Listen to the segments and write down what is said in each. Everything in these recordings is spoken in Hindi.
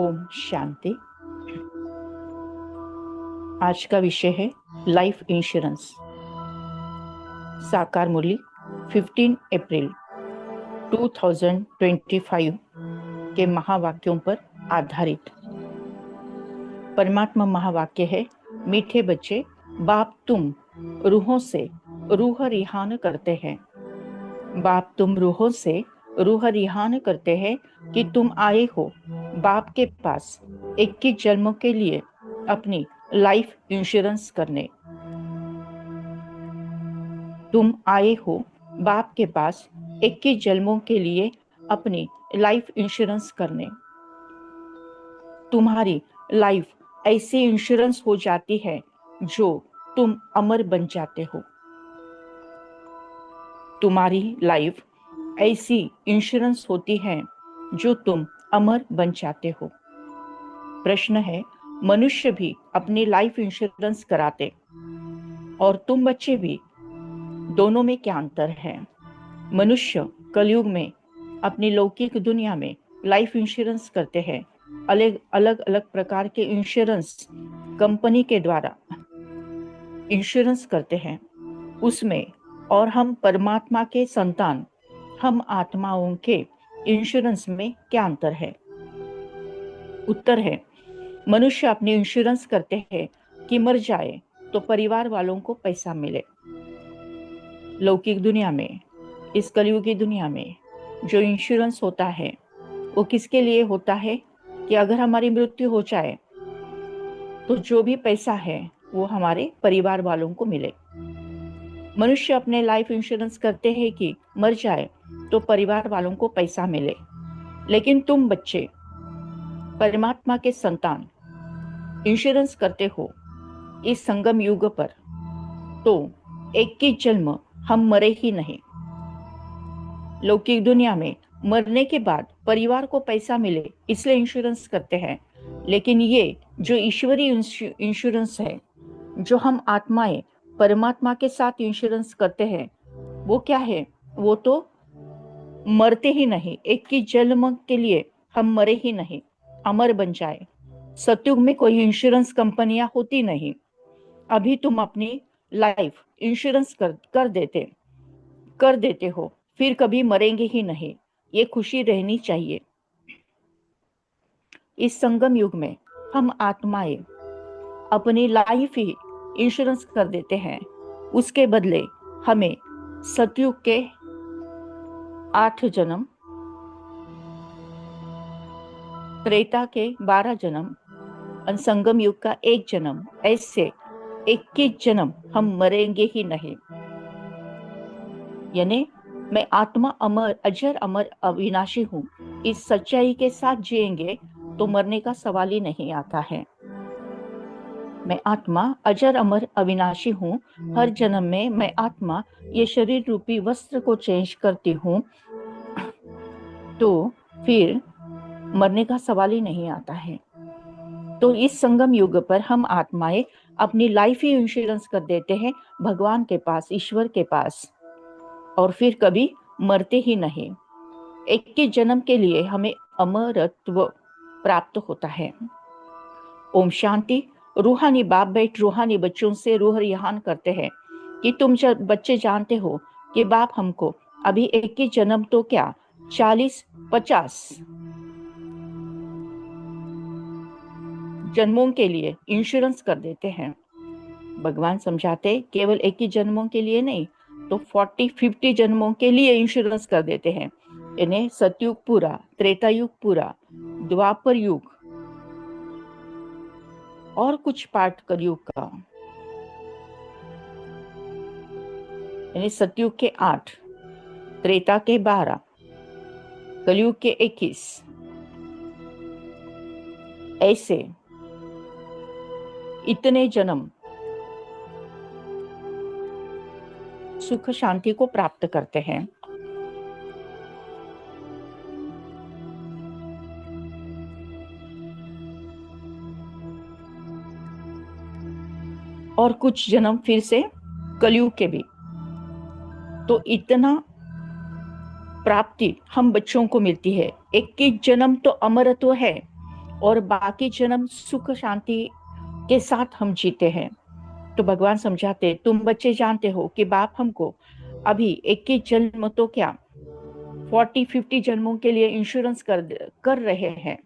ओम शांति। आज का विषय है लाइफ इंश्योरेंस। साकार मुरली 15 अप्रैल 2025 के महावाक्यों पर आधारित। परमात्मा महावाक्य है, मीठे बच्चे, बाप तुम रूहों से रूह रिहान करते हैं। बाप तुम रूहों से रूह रिहान करते हैं कि तुम आए हो बाप के पास 21 जन्मों के लिए अपनी लाइफ इंश्योरेंस करने। तुम आए हो बाप के पास 21 जन्मों के लिए अपनी लाइफ इंश्योरेंस करने। तुम्हारी लाइफ ऐसी इंश्योरेंस हो जाती है जो तुम अमर बन जाते हो। तुम्हारी लाइफ ऐसी इंश्योरेंस होती है जो तुम अमर बन जाते हो। प्रश्न है, मनुष्य भी अपनी लाइफ इंश्योरेंस कराते और तुम बच्चे भी, दोनों में क्या अंतर है? मनुष्य कलयुग में अपनी लौकिक दुनिया में लाइफ इंश्योरेंस करते हैं। अलग अलग प्रकार के इंश्योरेंस कंपनी के द्वारा इंश्योरेंस करते हैं उसमें। और हम परमात्मा के संतान, हम आत्माओं के इंश्योरेंस में क्या अंतर है? उत्तर है, मनुष्य अपनी इंश्योरेंस करते हैं कि मर जाए तो परिवार वालों को पैसा मिले। लौकिक दुनिया में, इस कलयुगी दुनिया में जो इंश्योरेंस होता है वो किसके लिए होता है कि अगर हमारी मृत्यु हो जाए तो जो भी पैसा है वो हमारे परिवार वालों को मिले। मनुष्य अपने लाइफ इंश्योरेंस करते हैं कि मर जाए तो परिवार वालों को पैसा मिले। लेकिन तुम बच्चे, परमात्मा के संतान, इंश्योरेंस करते हो इस संगम युग पर तो 21 जन्म हम मरे ही नहीं। लौकिक दुनिया में मरने के बाद परिवार को पैसा मिले इसलिए इंश्योरेंस करते हैं। लेकिन ये जो ईश्वरीय इंश्योरेंस है, जो हम आत्माएं परमात्मा के साथ इंश्योरेंस करते हैं, वो क्या है? वो तो मरते ही नहीं। 21 जन्म के लिए हम मरे ही नहीं, अमर बन जाए। सतयुग में कोई इंश्योरेंस कंपनियां होती नहीं। अभी तुम अपनी लाइफ इंश्योरेंस कर देते हो, फिर कभी मरेंगे ही नहीं। ये खुशी रहनी चाहिए। इस संगम युग में हम आत्माएं अपनी लाइफ ही इंश्योरेंस कर देते हैं। उसके बदले हमें सतयुग के 8 जन्म, त्रेता के 12 जन्म, संगम युग का 1 जन्म, ऐसे 21 जन्म हम मरेंगे ही नहीं। यानी मैं आत्मा अमर, अजर अमर अविनाशी हूँ। इस सच्चाई के साथ जिएंगे तो मरने का सवाल ही नहीं आता है। मैं आत्मा अजर अमर अविनाशी हूँ। हर जन्म में मैं आत्मा ये शरीर रूपी वस्त्र को चेंज करती हूँ तो फिर मरने का सवाल ही नहीं आता है। तो इस संगम युग पर हम आत्माएं अपनी लाइफ ही इंश्योरेंस कर देते हैं भगवान के पास, ईश्वर के पास, और फिर कभी मरते ही नहीं। 21 जन्म के लिए हमें अमरत्व प्राप्त होता है। ओम शांति। रूहानी बाप बेट रूहानी बच्चों से रूह रिहान करते हैं कि तुम जब बच्चे जानते हो कि बाप हमको अभी 21 जन्म तो क्या 40-50 जन्मों के लिए इंश्योरेंस कर देते हैं। भगवान समझाते केवल 21 जन्मों के लिए नहीं तो 40-50 जन्मों के लिए इंश्योरेंस कर देते हैं। इन्हें सतयुग पूरा, त्रेता युग पूरा, द्वापर युग और कुछ पार्ट कलयुग का, यानी सतयुग के 8, त्रेता के 12, कलयुग के 21, ऐसे इतने जन्म सुख शांति को प्राप्त करते हैं। और कुछ जन्म फिर से कलयुग के भी। तो इतना प्राप्ति हम बच्चों को मिलती है। 21 जन्म तो अमरत्व है और बाकी जन्म सुख शांति के साथ हम जीते हैं। तो भगवान समझाते, तुम बच्चे जानते हो कि बाप हमको अभी 21 जन्म तो क्या 40-50 जन्मों के लिए इंश्योरेंस कर रहे हैं।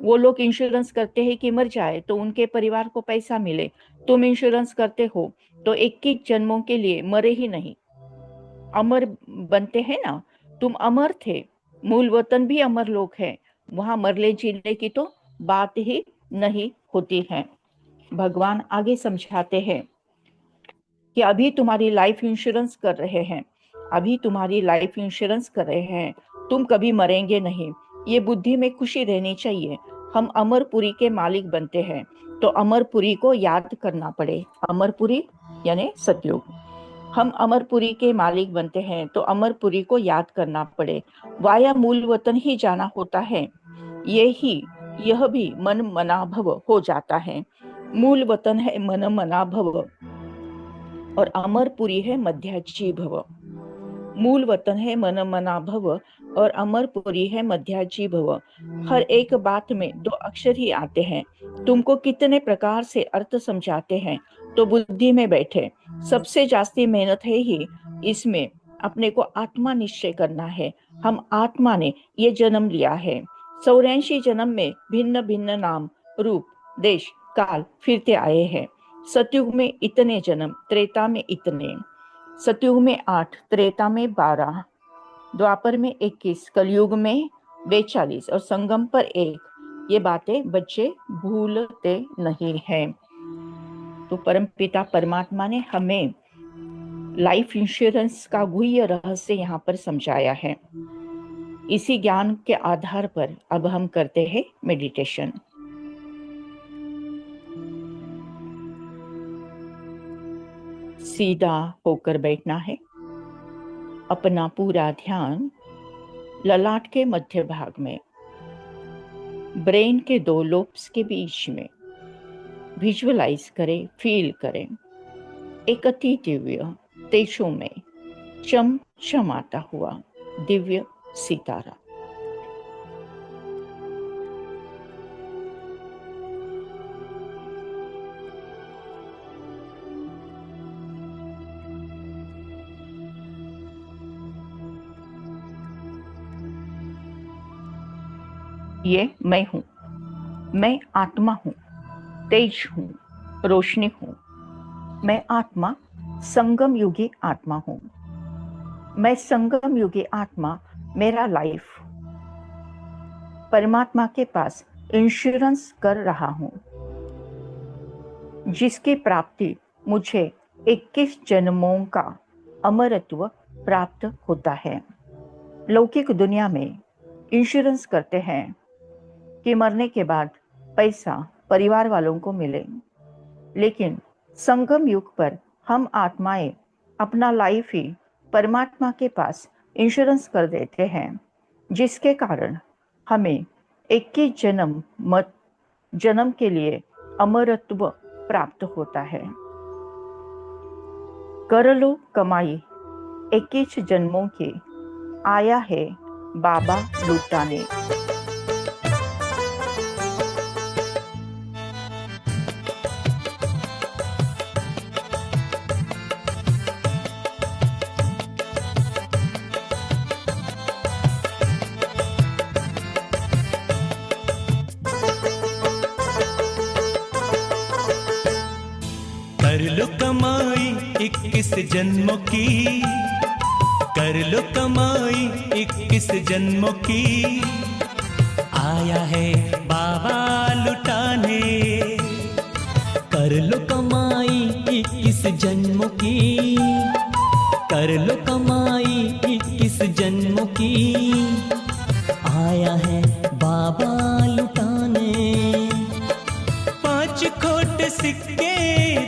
वो लोग इंश्योरेंस करते हैं कि मर जाए तो उनके परिवार को पैसा मिले। तुम इंश्योरेंस करते हो तो 21 जन्मों के लिए मरे ही नहीं, अमर बनते हैं ना। तुम अमर थे, मूल वतन भी अमर लोग हैं, वहां मरने जीने की तो बात ही नहीं होती है। भगवान आगे समझाते हैं कि अभी तुम्हारी लाइफ इंश्योरेंस कर रहे हैं, अभी तुम्हारी लाइफ इंश्योरेंस कर रहे हैं, तुम कभी मरेंगे नहीं, ये बुद्धि में खुशी रहनी चाहिए। हम अमरपुरी के मालिक बनते हैं तो अमरपुरी को याद करना पड़े। अमरपुरी यानी सतयुग। हम अमरपुरी के मालिक बनते हैं तो अमरपुरी को याद करना पड़े। वाया मूल वतन ही जाना होता है, यह भी मन मना भव हो जाता है। मूल वतन है मन मना भव और अमरपुरी है मध्याजी भव। मूल वतन है मन मना भव और अमरपुरी है मध्याजी भव। हर एक बात में 2 अक्षर ही आते हैं। तुमको कितने प्रकार से अर्थ समझाते हैं तो बुद्धि में बैठे। सबसे जास्ती मेहनत है ही इसमें अपने को आत्मा निश्चय करना है। हम आत्मा ने ये जन्म लिया है। 84 जन्म में भिन्न भिन्न नाम, रूप, देश, काल फिरते आए हैं। सतयुग में इतने जन्म, त्रेता में इतने, सतयुग में 8, त्रेता में 12, द्वापर में 21, कलयुग में 42 और संगम पर 1। ये बातें बच्चे भूलते नहीं हैं। तो परमपिता परमात्मा ने हमें लाइफ इंश्योरेंस का गुह्य रहस्य यहाँ पर समझाया है। इसी ज्ञान के आधार पर अब हम करते हैं मेडिटेशन। सीधा होकर बैठना है। अपना पूरा ध्यान ललाट के मध्य भाग में, ब्रेन के 2 लोब्स के बीच में विजुअलाइज करें, फील करें। एक अति दिव्य तेजों में चमचमाता हुआ दिव्य सितारा। ये मैं हूं, मैं आत्मा हूं, तेज हूं, रोशनी हूं। मैं आत्मा संगम युगी आत्मा हूं। मैं संगम युगी आत्मा, मेरा लाइफ परमात्मा के पास इंश्योरेंस कर रहा हूं, जिसकी प्राप्ति मुझे 21 जन्मों का अमरत्व प्राप्त होता है। लौकिक दुनिया में इंश्योरेंस करते हैं कि मरने के बाद पैसा परिवार वालों को मिले, लेकिन संगम युग पर हम आत्माएं अपना लाइफ ही परमात्मा के पास इंश्योरेंस कर देते हैं, जिसके कारण हमें 21 जन्म के लिए अमरत्व प्राप्त होता है। कर लो कमाई 21 जन्मों की, आया है बाबा लुटाने। कर लो कमाई 21 जन्मों की, कर लो कमाई 21 जन्मों की, आया है बाबा लुटाने। कर लो कमाई 21 जन्मों की, कर लो कमाई 21 जन्मों की, आया है बाबा लुटाने। 5 खोटे सिक्के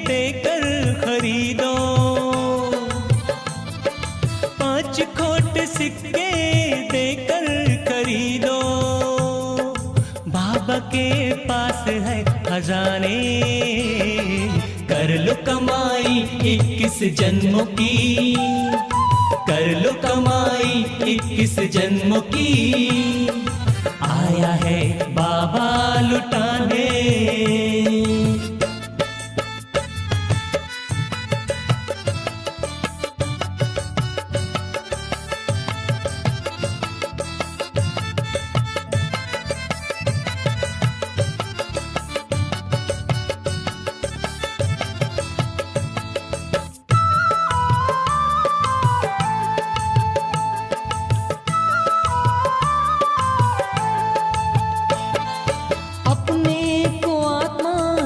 देकर खरीदो, 5 खोटे सिक्के देकर खरीदो। बाबा के पास है खजाने। कर लो कमाई 21 जन्मों की, कर लो कमाई 21 जन्मों की, आया है बाबा लुटाने।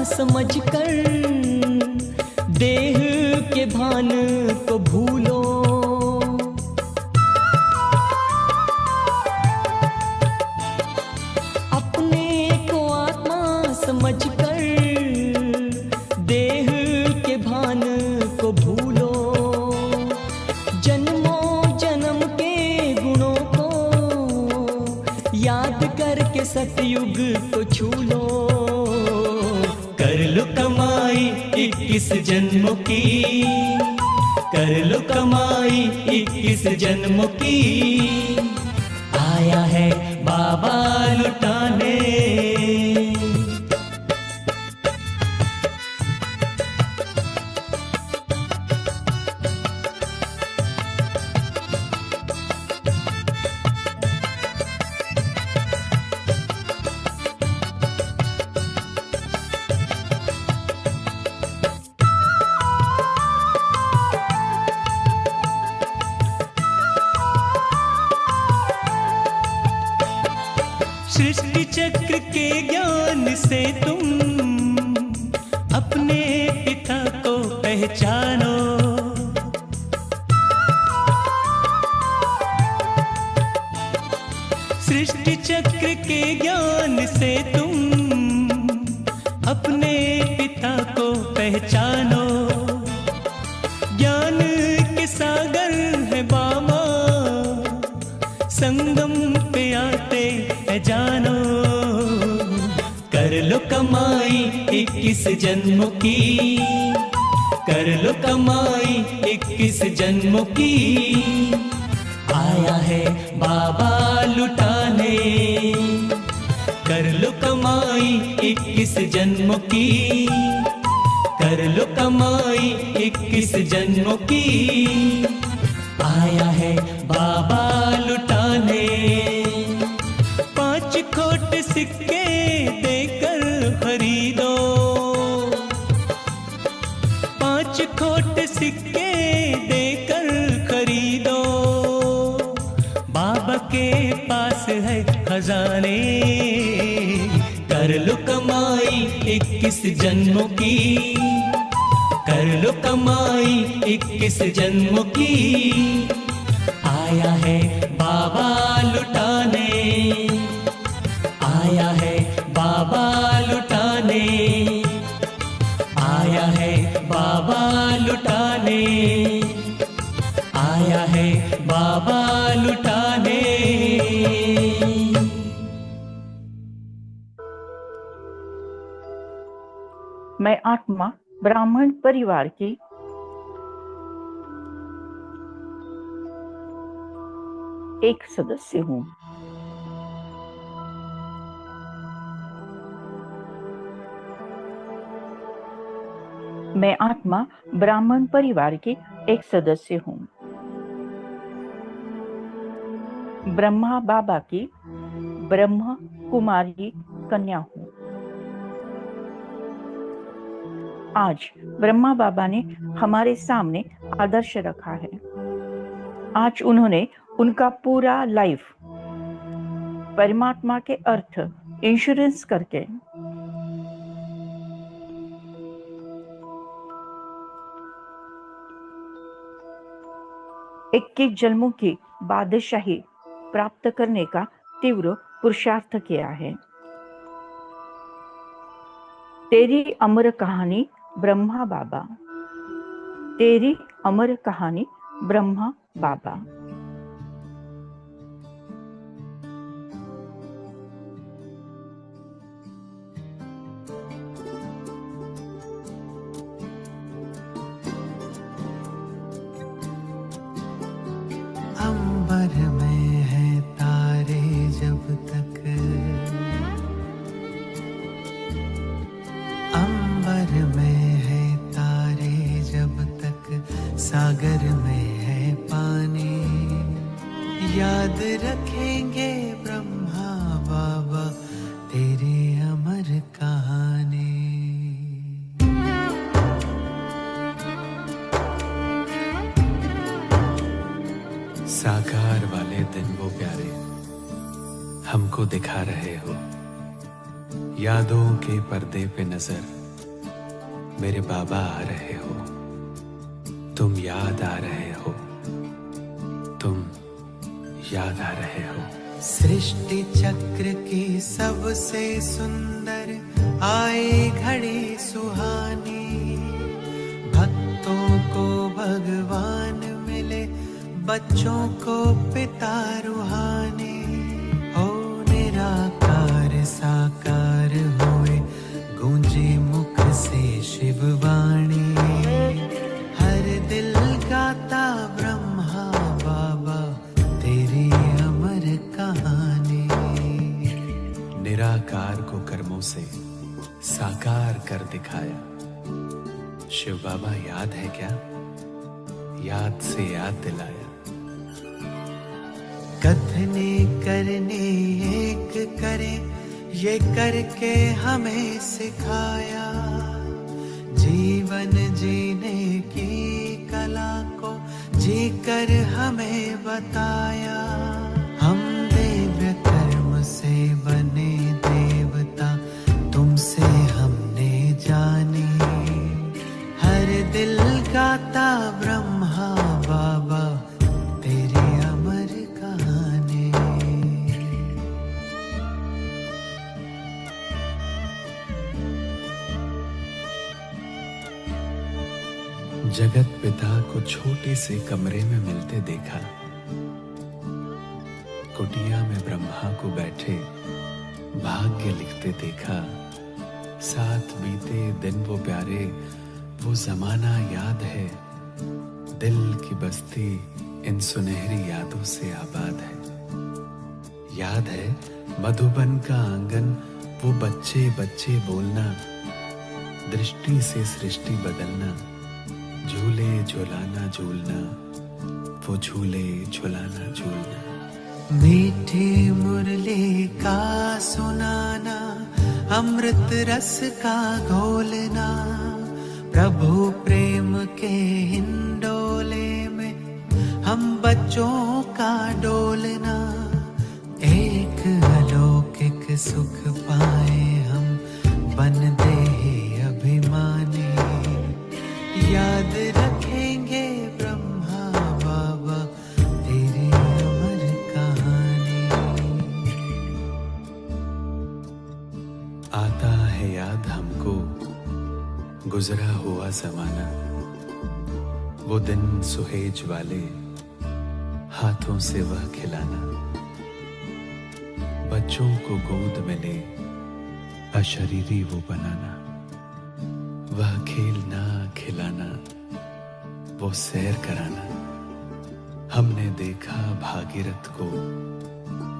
समझकर देह के भान को भूलो, अपने को आत्मा समझकर देह के भान को भूलो, जन्मों जन्म के गुणों को याद करके सतयुग को छू लो। कर लो कमाई 21 जन्मों की, कर लो कमाई 21 जन्मों की, आया है बाबा लुटाने। सृष्टि चक्र के ज्ञान से तुम अपने पिता को पहचानो, सृष्टि चक्र के ज्ञान से तुम अपने पिता को पहचानो। ज्ञान के सागर है बाबा, संगम पे आते है जानो। कर लो कमाई 21 जन्मों की, कर लो कमाई 21 जन्मों की, आया है बाबा लुटाने। कर लो कमाई 21 जन्मों की, कर लो कमाई 21 जन्मों की, आया है बाबा लुटाने। 5 खोट सिक्के देकर खरीदो, 5 खोट सिक्के देकर खरीदो, बाबा के पास है खजाने। कर लो कमाई 21 जन्मों की, कर लो कमाई 21 जन्मों की, आया है बाबा लुटाने, आया है बाबा लुटाने, आया है बाबा लुटाने, आया है बाबा लुटाने। मैं आत्मा ब्राह्मण परिवार की एक सदस्य हूँ। मैं आत्मा ब्राह्मण परिवार की एक सदस्य हूँ। ब्रह्मा बाबा की ब्रह्म कुमारी कन्या हूँ। आज ब्रह्मा बाबा ने हमारे सामने आदर्श रखा है। आज उन्होंने उनका पूरा लाइफ परमात्मा के अर्थ इंश्योरेंस करके इक्कीस जन्मों की बादशाही प्राप्त करने का तीव्र पुरुषार्थ किया है। तेरी अमर कहानी ब्रह्मा बाबा, तेरी अमर कहानी ब्रह्मा बाबा। अंबर में है तारे जब तक सागर में है पानी, याद रखेंगे ब्रह्मा बाबा तेरी अमर कहानी। साकार वाले दिन वो प्यारे हमको दिखा रहे हो, यादों के पर्दे पे नजर मेरे बाबा आ रहे हो, तुम याद आ रहे हो, तुम याद आ रहे हो। सृष्टि चक्र की सबसे सुंदर आए घड़ी सुहानी, भक्तों को भगवान मिले, बच्चों को पिता रूहानी। हो निराकार साकार होए, गूंजे मुख से शिववाणी, हर दिल गाता ब्रह्मा बाबा तेरी अमर कहानी। निराकार को कर्मों से साकार कर दिखाया, शिव बाबा याद है क्या? याद से याद दिलाया। कथने करने एक करे, ये करके हमें सिखाया, जीवन जीने की कला को जीकर हमें बताया। हम दिव्य कर्म से बने देवता, तुमसे हमने जानी, हर दिल गाता ब्रह्मा बाबा तेरी अमर कहानी। जगत पिता को छोटे से कमरे में मिलते देखा, कुटिया में ब्रह्मा को बैठे भाग्य लिखते देखा। साथ बीते दिन वो प्यारे, वो जमाना याद है, दिल की बस्ती इन सुनहरी यादों से आबाद है। याद है मधुबन का आंगन, वो बच्चे बच्चे बोलना, दृष्टि से सृष्टि बदलना, झूले झुलाना झूलना, वो झूले झुलाना झूलना। मीठी मुरली का सुनाना, अमृत रस का घोलना, प्रभु प्रेम के हिंडोले में हम बच्चों का डोलना। एक अलौकिक सुख पाए हम, बन दे अभिमानी, याद रखेंगे ब्रह्मा बाबा तेरी अमर कहानी। आता है याद हमको गुजरा हुआ जमाना, वो दिन सुहेज वाले हाथों से वह खिलाना, बच्चों को गोद में ले अशरीरी वो बनाना, वह खेलना खिलाना, वो सैर कराना। हमने देखा भागीरथ को,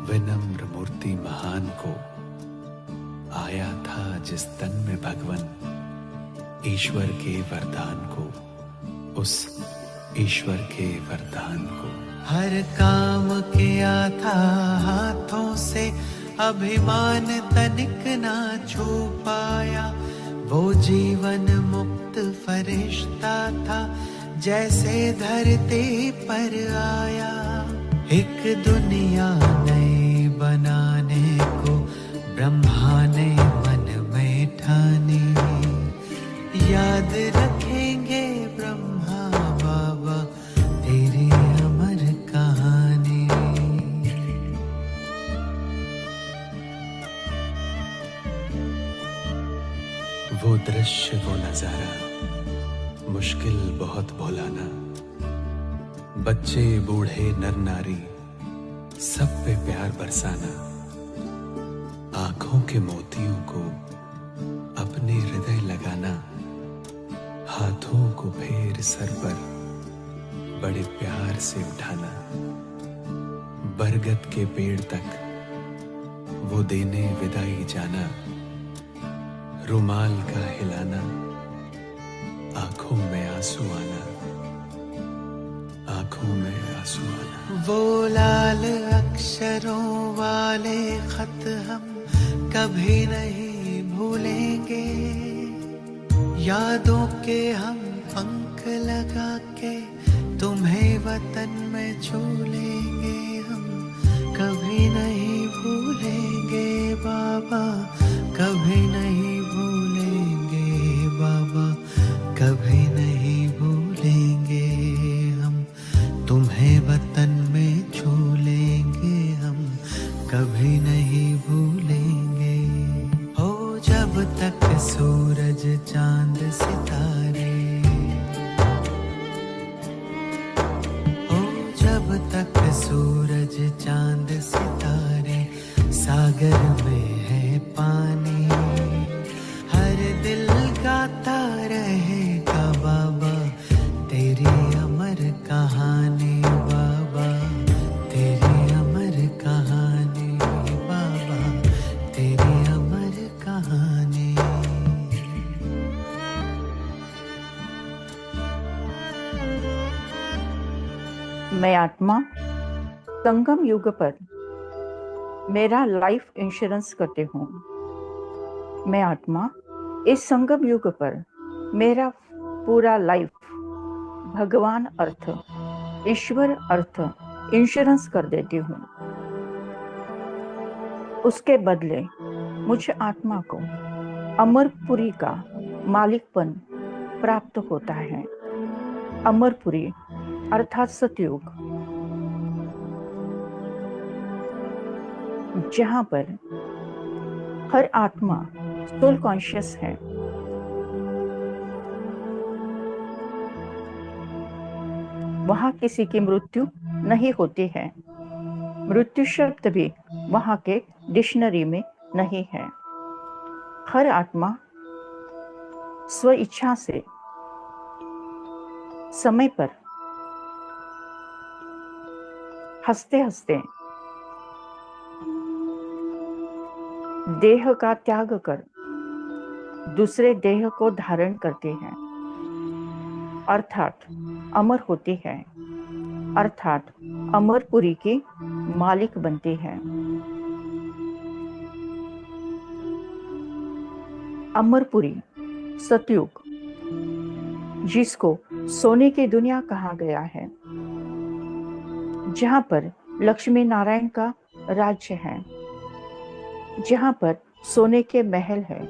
विनम्र मूर्ति महान को, आया था जिस तन में भगवन, ईश्वर के वरदान को, उस ईश्वर के वरदान को। हर काम किया था हाथों से, अभिमान तनिक ना छू पाया, वो जीवन मुक्त फरिश्ता था, जैसे धरती पर आया। एक दुनिया नई बनाने को ब्रह्मा ने मन में ठानी, याद रखेंगे ब्रह्मा बाबा तेरी अमर कहानी। वो दृश्य वो नजारा मुश्किल बहुत भुलाना, बच्चे बूढ़े नर नारी सब पे प्यार बरसाना, आंखों के मोतियों को अपने हृदय लगाना, हाथों को फेर सर पर बड़े प्यार से उठाना, बरगद के पेड़ तक वो देने विदाई जाना, रुमाल का हिलाना, आंखों में आंसू आना, आंखों में आंसू आना। वो लाल अक्षरों वाले खत हम कभी नहीं भूलेंगे, यादों के हम पंख लगा के तुम्हें वतन में छू लेंगे हम, कभी नहीं भूलेंगे बाबा, कभी नहीं भूलेंगे बाबा, कभी नहीं भूलेंगे हम, तुम्हें वतन में छू लेंगे हम, कभी नहीं भूलेंगे। हो जब तक सूरज चांद सितारे, हो जब तक सूरज चांद सितारे, सागर में है पानी, हर दिल गाता रहेगा बाबा तेरी अमर कहानी, बाबा तेरी अमर कहानी, बाबा तेरी अमर कहानी। मैं आत्मा संगम युग पर मेरा लाइफ इंश्योरेंस करते हूँ। मैं आत्मा इस संगम युग पर मेरा पूरा लाइफ भगवान अर्थ, ईश्वर अर्थ इंश्योरेंस कर देती हूँ। उसके बदले मुझे आत्मा को अमरपुरी का मालिकपन प्राप्त होता है। अमरपुरी अर्थात सतयुग, जहां पर हर आत्मा सोल कॉन्शियस है। वहां किसी की मृत्यु नहीं होती है। मृत्यु शब्द भी वहां के डिक्शनरी में नहीं है। हर आत्मा स्व इच्छा से समय पर हंसते हंसते देह का त्याग कर दूसरे देह को धारण करते हैं, अर्थात अमर होती है, अर्थात अमरपुरी की मालिक बनती है। अमरपुरी सतयुग, जिसको सोने की दुनिया कहा गया है, जहां पर लक्ष्मी नारायण का राज्य है, जहां पर सोने के महल है,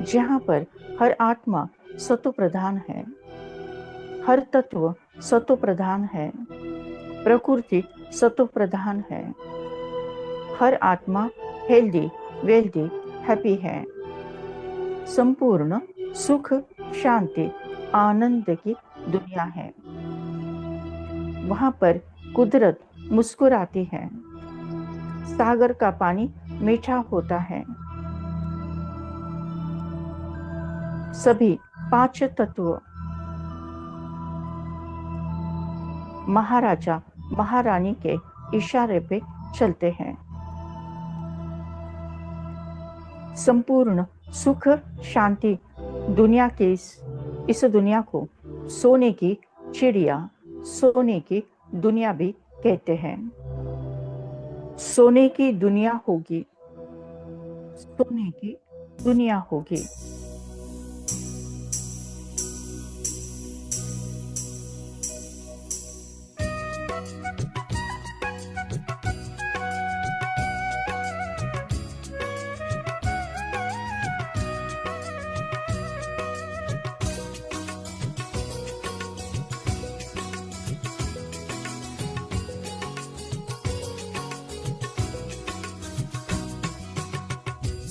जहां पर हर आत्मा सतो प्रधान है, हर तत्व सतो प्रधान है, प्रकृति सतो प्रधान है, हर आत्मा हेल्दी वेल्दी हैप्पी है, संपूर्ण सुख शांति आनंद की दुनिया है। वहां पर कुदरत मुस्कुराती है, सागर का पानी मीठा होता है। सभी पांच तत्व महाराजा महारानी के इशारे पे चलते हैं। संपूर्ण सुख शांति दुनिया के इस दुनिया को सोने की चिड़िया, सोने की दुनिया भी कहते हैं। सोने की दुनिया होगी, सोने की दुनिया होगी।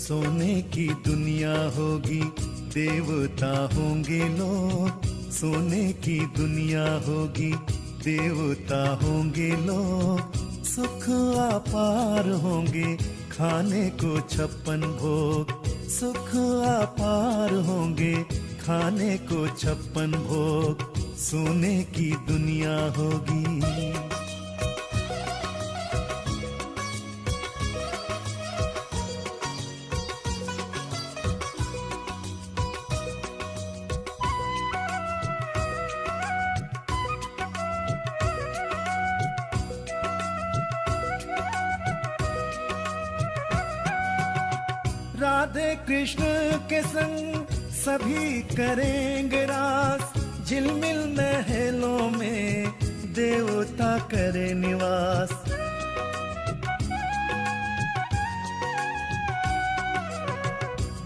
सोने की दुनिया होगी, देवता होंगे लोग। सोने की दुनिया होगी, देवता होंगे लोग। सुख अपार होंगे, खाने को 56 भोग। सुख अपार होंगे, खाने को 56 भोग। सोने की दुनिया होगी। राधे कृष्ण के संग सभी करेंगे रास, झिलमिल महलों में देवता करे निवास।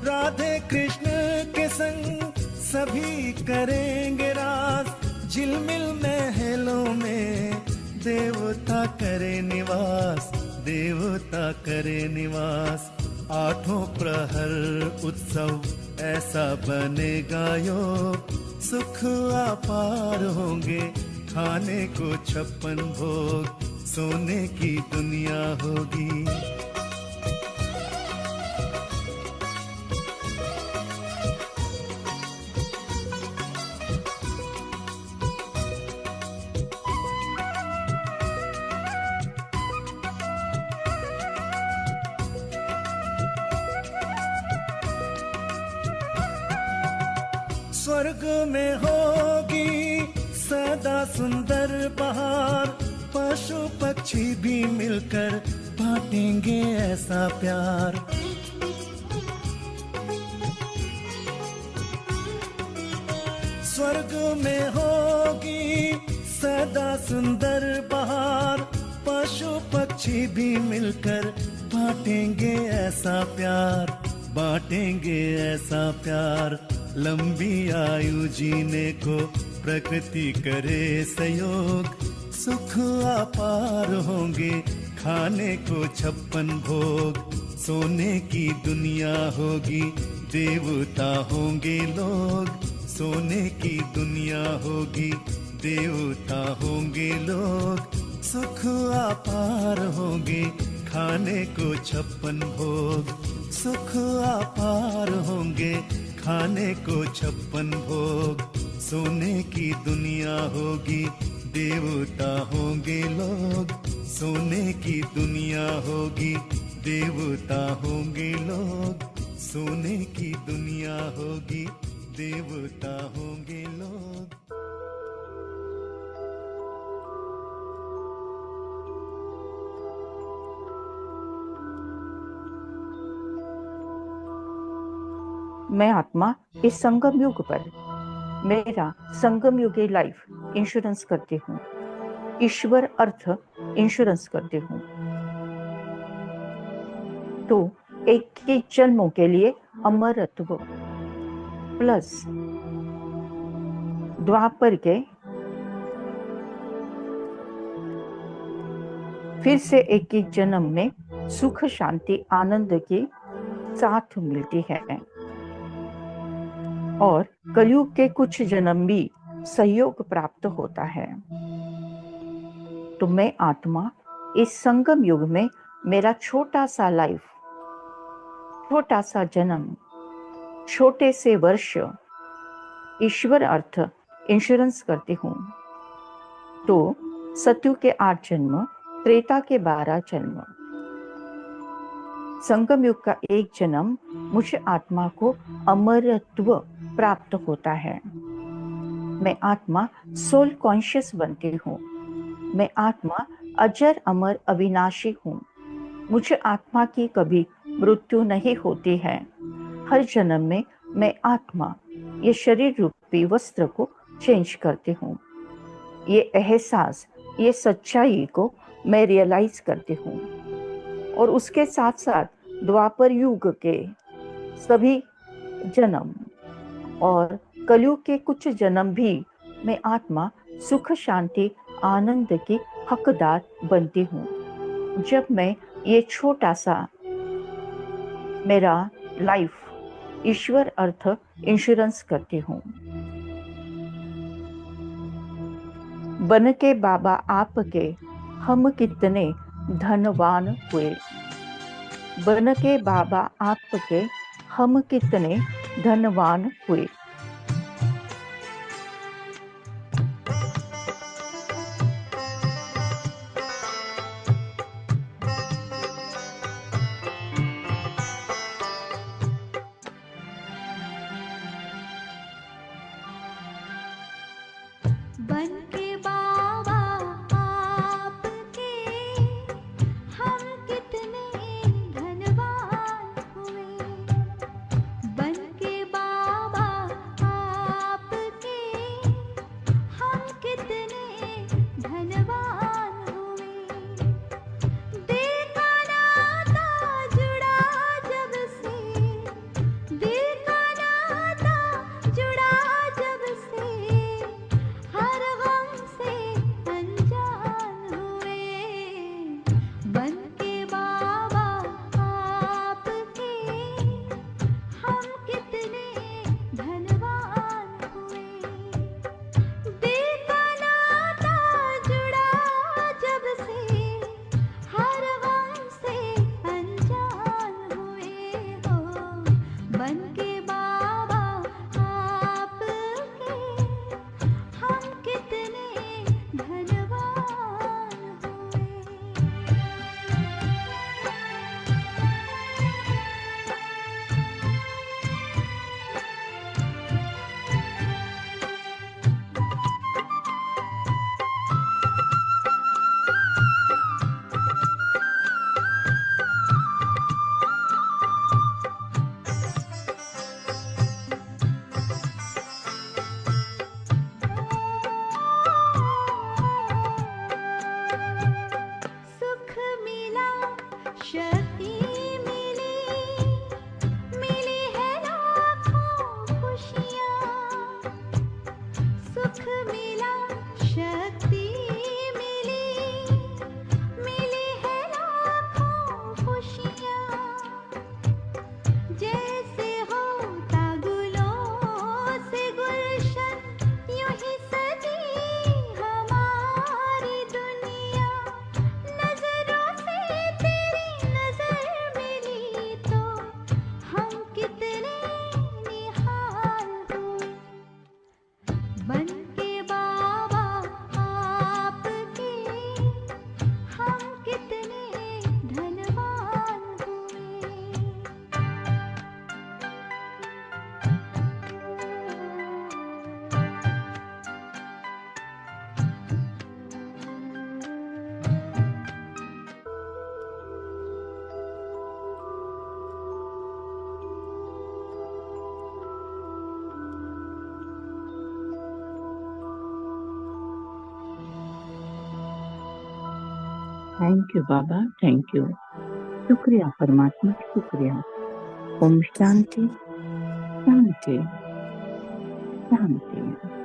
राधे कृष्ण के संग सभी करेंगे रास, झिलमिल महलों में देवता करे निवास, देवता करे निवास। आठों प्रहर उत्सव ऐसा बनेगा योग, सुख अपार होंगे खाने को 56 भोग, सोने की दुनिया होगी। स्वर्ग में होगी सदा सुंदर बहार, पशु पक्षी भी मिलकर बांटेंगे ऐसा प्यार। स्वर्ग में होगी सदा सुंदर बहार, पशु पक्षी भी मिलकर बांटेंगे ऐसा प्यार, बांटेंगे ऐसा प्यार। लंबी आयु जीने को प्रकृति करे सहयोग, सुख अपार होंगे खाने को 56 भोग, सोने की दुनिया होगी देवता होंगे लोग, सोने की दुनिया होगी देवता होंगे लोग, सुख अपार होंगे खाने को 56 भोग, सुख अपार होंगे खाने को 56 भोग, सोने की दुनिया होगी देवता होंगे लोग, सोने की दुनिया होगी देवता होंगे लोग, सोने की दुनिया होगी देवता होंगे लोग। मैं आत्मा इस संगम युग पर मेरा संगम युगी लाइफ इंश्योरेंस करती हूँ, ईश्वर अर्थ इंश्योरेंस करती हूँ। तो 21 जन्मों के लिए अमरत्व प्लस द्वापर के फिर से 21 जन्म में सुख शांति आनंद की साथ मिलती है, और कलयुग के कुछ जन्म भी सहयोग प्राप्त होता है। तो मैं आत्मा इस संगम युग में मेरा छोटा सा लाइफ, छोटा सा जन्म, छोटे से वर्ष ईश्वर अर्थ इंश्योरेंस करती हूँ। तो सत्यु के 8 जन्म, त्रेता के 12 जन्म, संगम युग का 1 जन्म मुझे आत्मा को अमरत्व प्राप्त होता है। मैं आत्मा सोल कॉन्शियस बनती हूँ। मैं आत्मा अजर अमर अविनाशी हूँ। मुझे आत्मा की कभी मृत्यु नहीं होती है। हर जन्म में मैं आत्मा ये शरीर रूपी वस्त्र को चेंज करती हूँ। ये एहसास, ये सच्चाई को मैं रियलाइज करती हूँ, और उसके साथ साथ द्वापर युग के सभी जन्म और कलयुग के कुछ जन्म भी मैं आत्मा सुख शांति आनंद की हकदार बनती हूँ। जब मैं ये छोटा सा मेरा लाइफ ईश्वर अर्थ इंश्योरेंस करती हूँ। बन के बाबा आपके हम कितने धनवान हुए। बन के बाबा आपके हम कितने धनवान हुए। बन के बाबा आपके हम कितने धनवान हुए। Thank you Baba, thank you. शुक्रिया परमात्मा, शुक्रिया। ओम शांति शांति शांति।